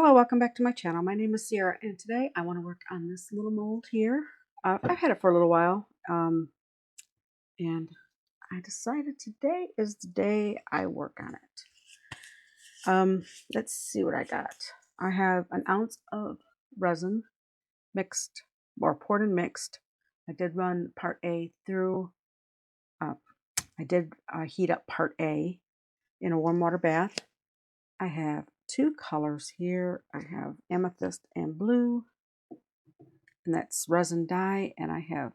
Hello, welcome back to my channel. My name is Sierra, and today I want to work on this little mold here. I've had it for a little while, and I decided today is the day I work on it. Let's see what I got. I have an ounce of resin mixed, or poured and mixed. I did run part A through, I did heat up part A in a warm water bath. I have two colors here. I have amethyst and blue, and that's resin dye, and I have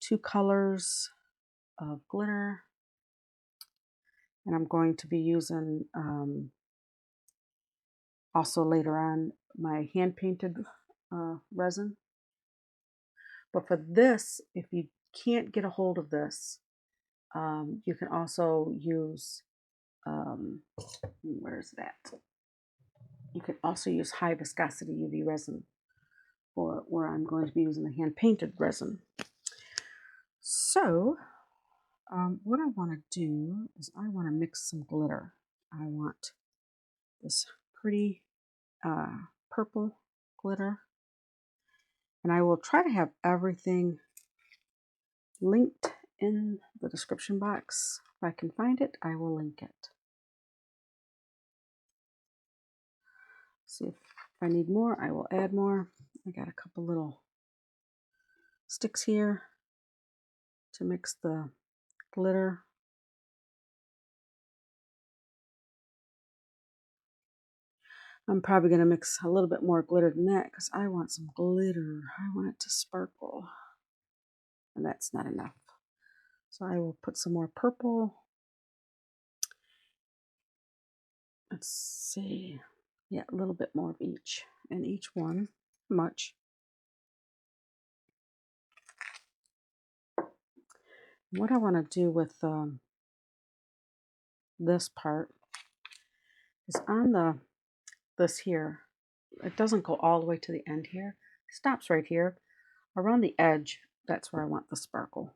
two colors of glitter, and I'm going to be using also later on my hand painted resin. But for this, if you can't get a hold of this, you can also use where's that? You can also use high viscosity UV resin for where I'm going to be using the hand painted resin. So what I want to do is I want to mix some glitter. I want this pretty purple glitter, and I will try to have everything linked in the description box. If I can find it, I will link it. See if I need more, I will add more. I got a couple little sticks here to mix the glitter. I'm probably going to mix a little bit more glitter than that because I want some glitter. I want it to sparkle, and that's not enough. So I will put some more purple. Let's see. Yeah, a little bit more of each, and each one much. What I want to do with this part is on this here. It doesn't go all the way to the end here. It stops right here. Around the edge, that's where I want the sparkle.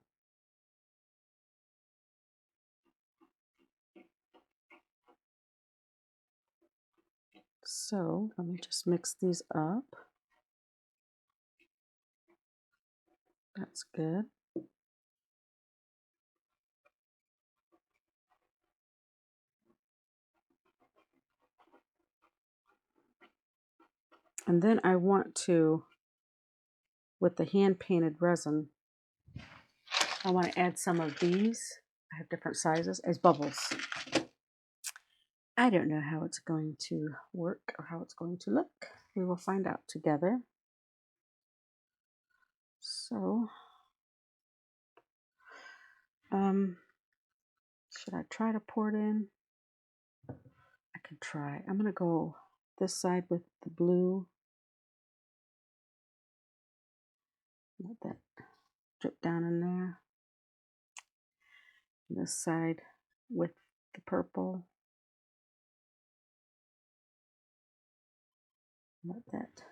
So let me just mix these up. That's good. And then I want to, with the hand painted resin, I want to add some of these. I have different sizes as bubbles. I don't know how it's going to work or how it's going to look. We will find out together. So, should I try to pour it in? I can try. I'm going to go this side with the blue. Let that drip down in there. This side with the purple. Let that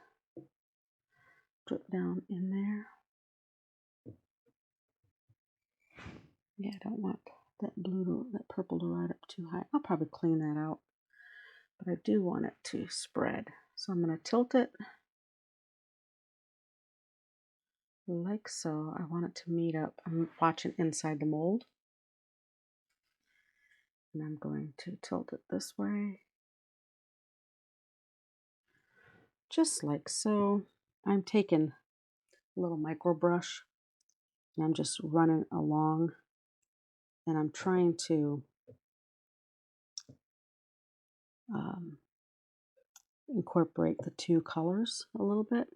drip down in there. Yeah, I don't want that purple to ride up too high. I'll probably clean that out, but I do want it to spread. So I'm going to tilt it like so. I want it to meet up. I'm watching inside the mold, and I'm going to tilt it this way, just like so. I'm taking a little micro brush, and I'm just running along, and I'm trying to incorporate the two colors a little bit.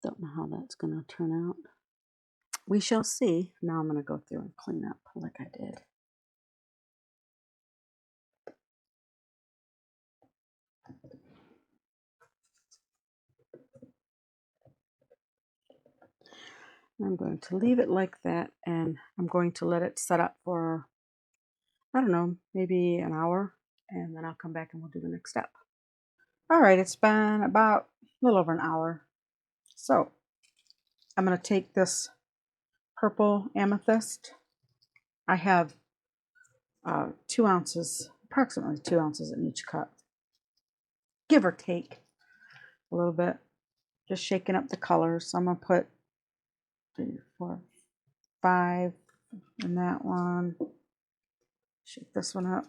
Don't know how that's going to turn out. We shall see. Now I'm going to go through and clean up like I did. I'm going to leave it like that, and I'm going to let it set up for, I don't know, maybe an hour, and then I'll come back and we'll do the next step. All right, it's been about a little over an hour. So I'm going to take this purple amethyst. I have 2 ounces, approximately 2 ounces in each cup. give or take a little bit. Just shaking up the colors. So I'm going to put 3, 4, 5 in that one. Shake this one up.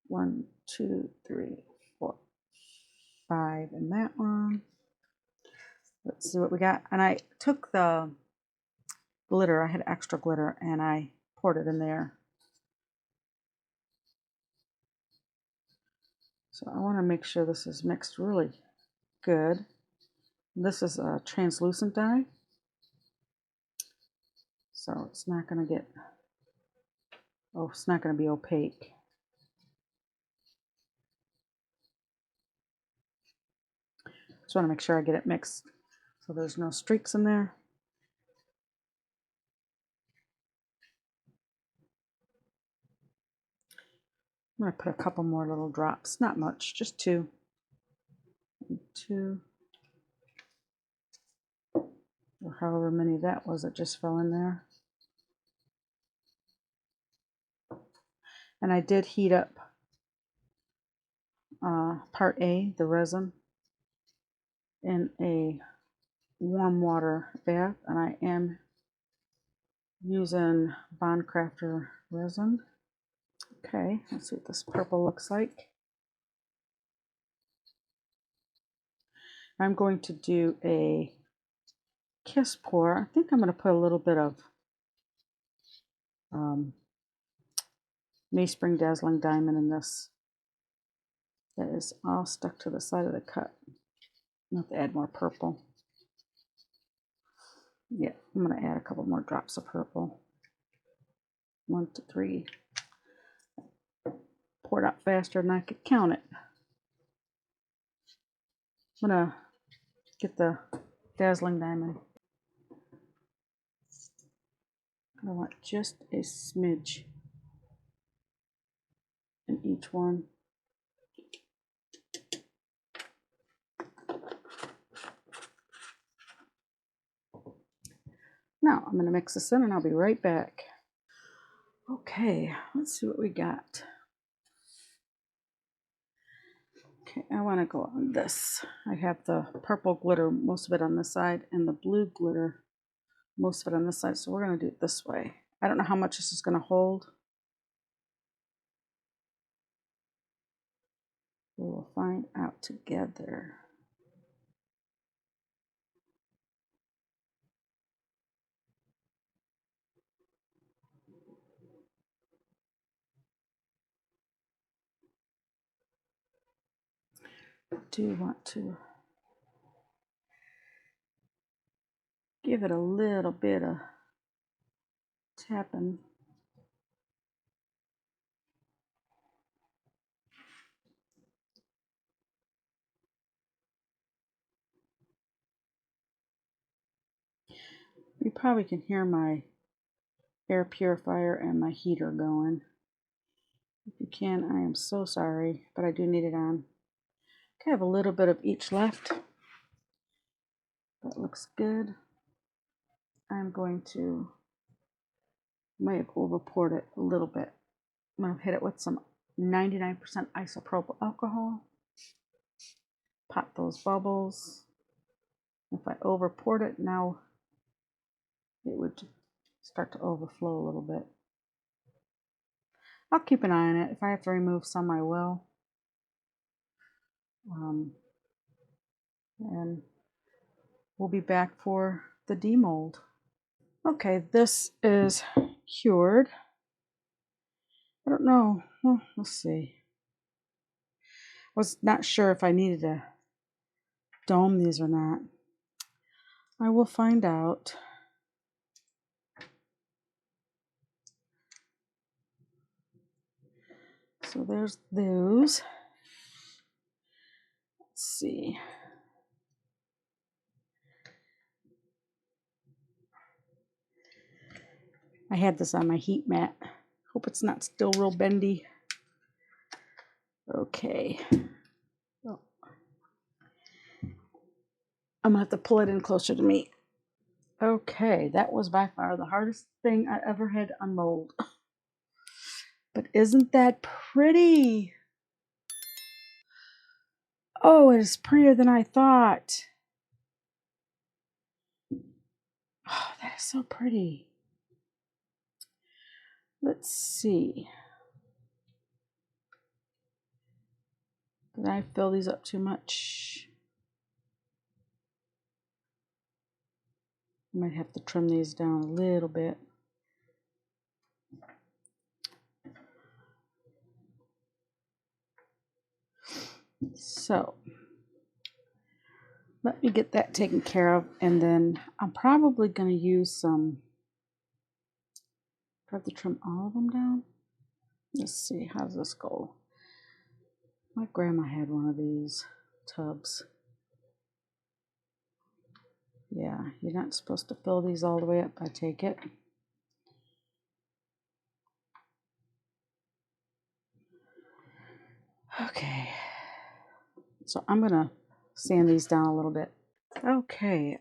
1, 2, 3, 4, 5 in that one. Let's see what we got. And I took the glitter. I had extra glitter and I poured it in there. So I want to make sure this is mixed really good. This is a translucent dye, so it's not going to get, it's not going to be opaque. Just want to make sure I get it mixed so there's no streaks in there. I'm going to put a couple more little drops, not much, just 2. 2. Or however many that was that just fell in there. And I did heat up part A, the resin, in a warm water bath, and I am using Bond Crafter resin. Okay, let's see what this purple looks like. I'm going to do a kiss pour. I think I'm going to put a little bit of Mayspring Dazzling Diamond in this. That is all stuck to the side of the cup. I'm going to have to add more purple. Yeah, I'm going to add a couple more drops of purple. 1, 2, 3. Pour it out faster than I could count it. I'm going to get the Dazzling Diamond. I want just a smidge in each one. Now I'm going to mix this in and I'll be right back. Okay, let's see what we got. Okay, I want to go on this. I have the purple glitter, most of it on this side, and the blue glitter, most of it on this side. So we're going to do it this way. I don't know how much this is going to hold. We'll find out together. I do want to give it a little bit of tapping. You probably can hear my air purifier and my heater going. If you can, I am so sorry, but I do need it on. Okay, I have a little bit of each left. That looks good. I'm going to, might have over poured it a little bit. I'm going to hit it with some 99% isopropyl alcohol. Pop those bubbles. If I over poured it, now it would start to overflow a little bit. I'll keep an eye on it. If I have to remove some, I will. And we'll be back for the demold. Okay, this is cured. I don't know. Well, let's see. I was not sure if I needed to dome these or not. I will find out. So there's those. Let's see. I had this on my heat mat. Hope it's not still real bendy. Okay. Oh. I'm gonna have to pull it in closer to me. Okay, that was by far the hardest thing I ever had to unmold. But isn't that pretty? Oh, it is prettier than I thought. Oh, that is so pretty. Let's see. Did I fill these up too much? I might have to trim these down a little bit. So let me get that taken care of, and then I'm probably going to use some. Do I have to trim all of them down? Let's see, how does this go? My grandma had one of these tubs. Yeah, you're not supposed to fill these all the way up, I take it. Okay, so I'm going to sand these down a little bit. Okay,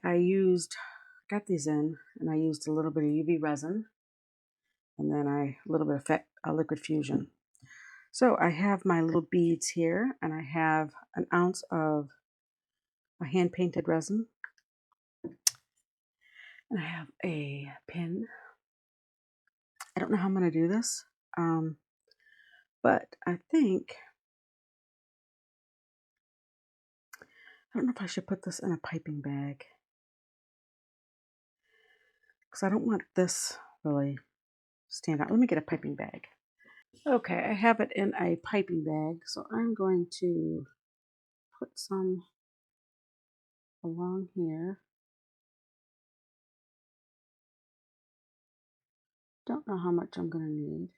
got these in, and I used a little bit of UV resin, and then a little bit of liquid fusion. So I have my little beads here, and I have an ounce of a hand-painted resin, and I have a pin. I don't know how I'm going to do this, but I don't know if I should put this in a piping bag, because I don't want this really stand out. Let me get a piping bag. Okay, I have it in a piping bag, so I'm going to put some along here. Don't know how much I'm going to need.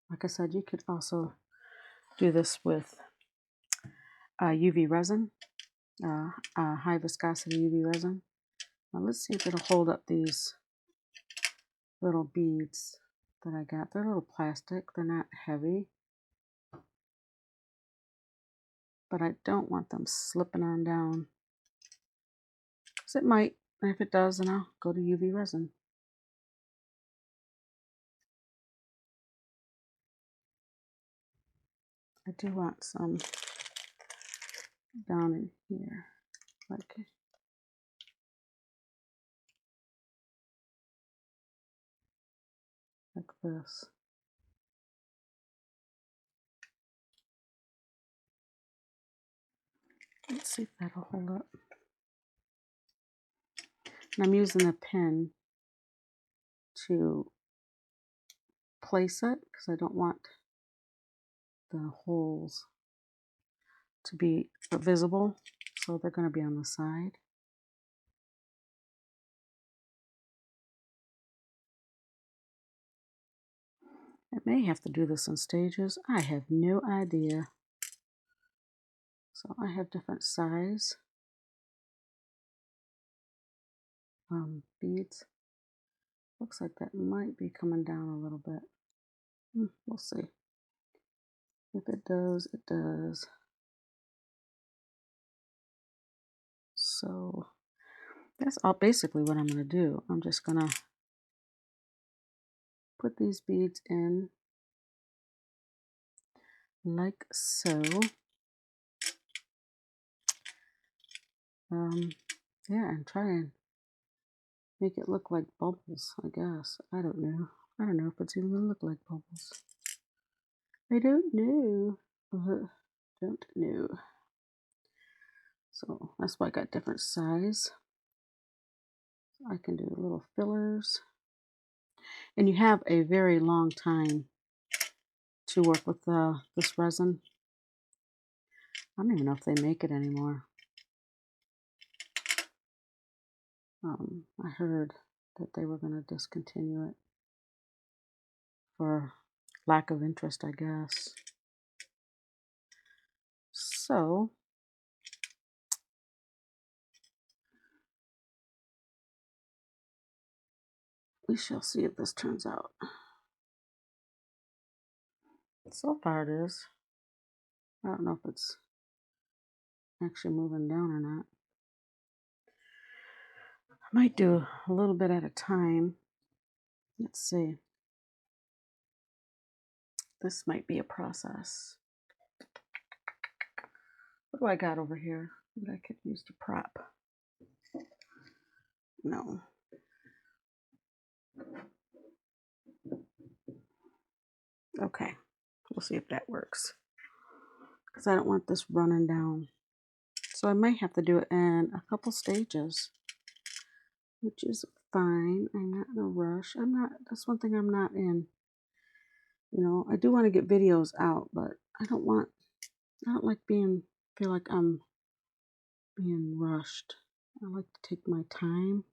Like I said, you could also do this with UV resin, high viscosity UV resin. Now let's see if it'll hold up these little beads that I got. They're a little plastic, they're not heavy, but I don't want them slipping on down, because it might, and if it does, then I'll go to UV resin. I do want some down in here, like this. Let's see if that'll hold up. And I'm using a pin to place it, because I don't want the holes to be visible, so they're going to be on the side. I may have to do this in stages. I have no idea. So I have different size beads. Looks like that might be coming down a little bit. We'll see. If it does, it does. So that's all basically what I'm going to do. I'm just going to put these beads in like so. Yeah, and try and make it look like bubbles, I guess. I don't know. I don't know if it's even going to look like bubbles. I don't know. Don't know. So that's why I got different size. I can do little fillers. And you have a very long time to work with this resin. I don't even know if they make it anymore. I heard that they were going to discontinue it for lack of interest, I guess. So we shall see if this turns out. So far it is. I don't know if it's actually moving down or not. might do a little bit at a time. Let's see. This might be a process. What do I got over here that I could use to prop? No. Okay, we'll see if that works. Because I don't want this running down. So I might have to do it in a couple stages, which is fine. I'm not in a rush. That's one thing I'm not in. You know, I do want to get videos out, but I don't like feel like I'm being rushed. I like to take my time.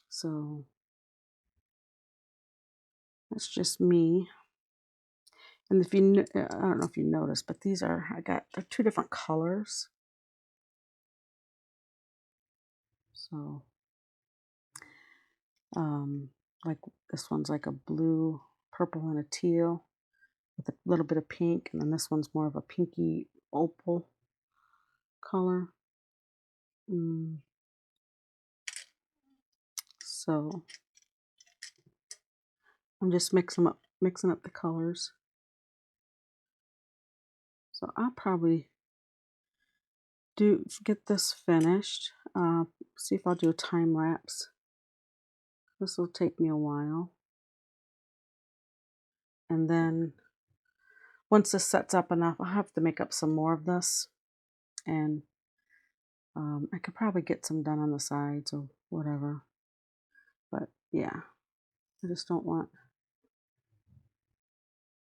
So that's just me. And if you, I don't know if you noticed, but they're two different colors. So, like this one's like a blue, purple, and a teal with a little bit of pink. And then this one's more of a pinky opal color. So I'm just mixing up the colors. So I'll probably get this finished. See if I'll do a time lapse. This will take me a while. And then once this sets up enough, I'll have to make up some more of this. And I could probably get some done on the sides or whatever. But yeah, I just don't want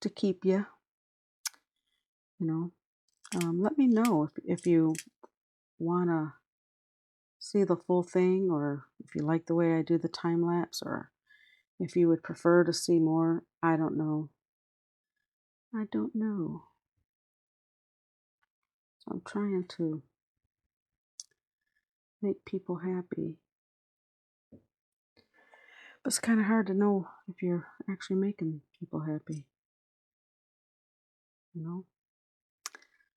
to keep you, you know. Let me know if you want to see the full thing, or if you like the way I do the time lapse, or if you would prefer to see more. I don't know. So I'm trying to make people happy. But it's kind of hard to know if you're actually making people happy, you know?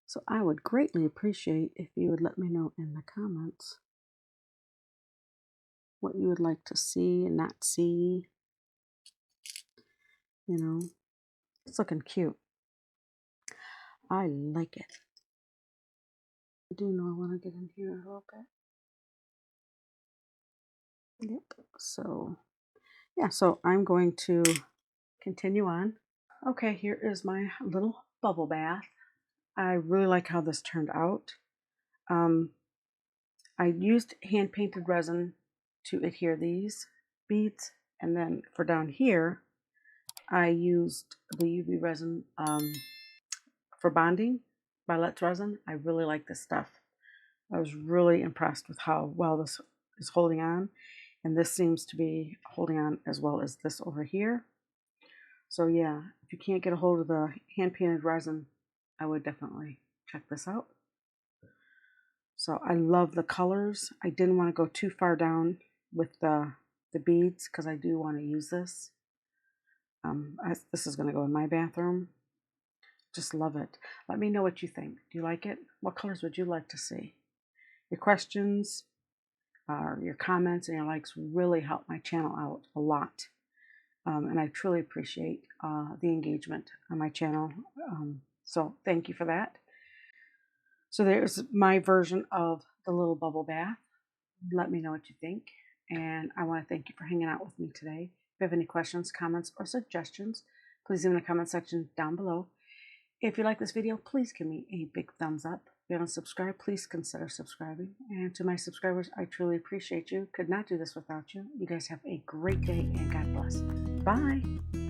So I would greatly appreciate if you would let me know in the comments what you would like to see and not see. You know, it's looking cute. I like it. I do know I want to get in here a little bit. Yep. So, yeah, so I'm going to continue on. Okay, here is my little bubble bath. I really like how this turned out. I used hand-painted resin to adhere these beads, and then for down here, I used the UV resin for bonding by Let's Resin. I really like this stuff. I was really impressed with how well this is holding on, and this seems to be holding on as well as this over here. So yeah, if you can't get a hold of the hand-painted resin, I would definitely check this out. So I love the colors. I didn't want to go too far down with the beads because I do want to use this. This is going to go in my bathroom. Just love it. Let me know what you think. Do you like it? What colors would you like to see? Your questions, your comments, and your likes really help my channel out a lot. And I truly appreciate the engagement on my channel. So thank you for that. So there's my version of the little bubble bath. Let me know what you think. And I want to thank you for hanging out with me today. If you have any questions, comments, or suggestions, please leave in the comment section down below. If you like this video, please give me a big thumbs up. If you haven't subscribed, please consider subscribing. And to my subscribers, I truly appreciate you. Could not do this without you. You guys have a great day and God bless. Bye.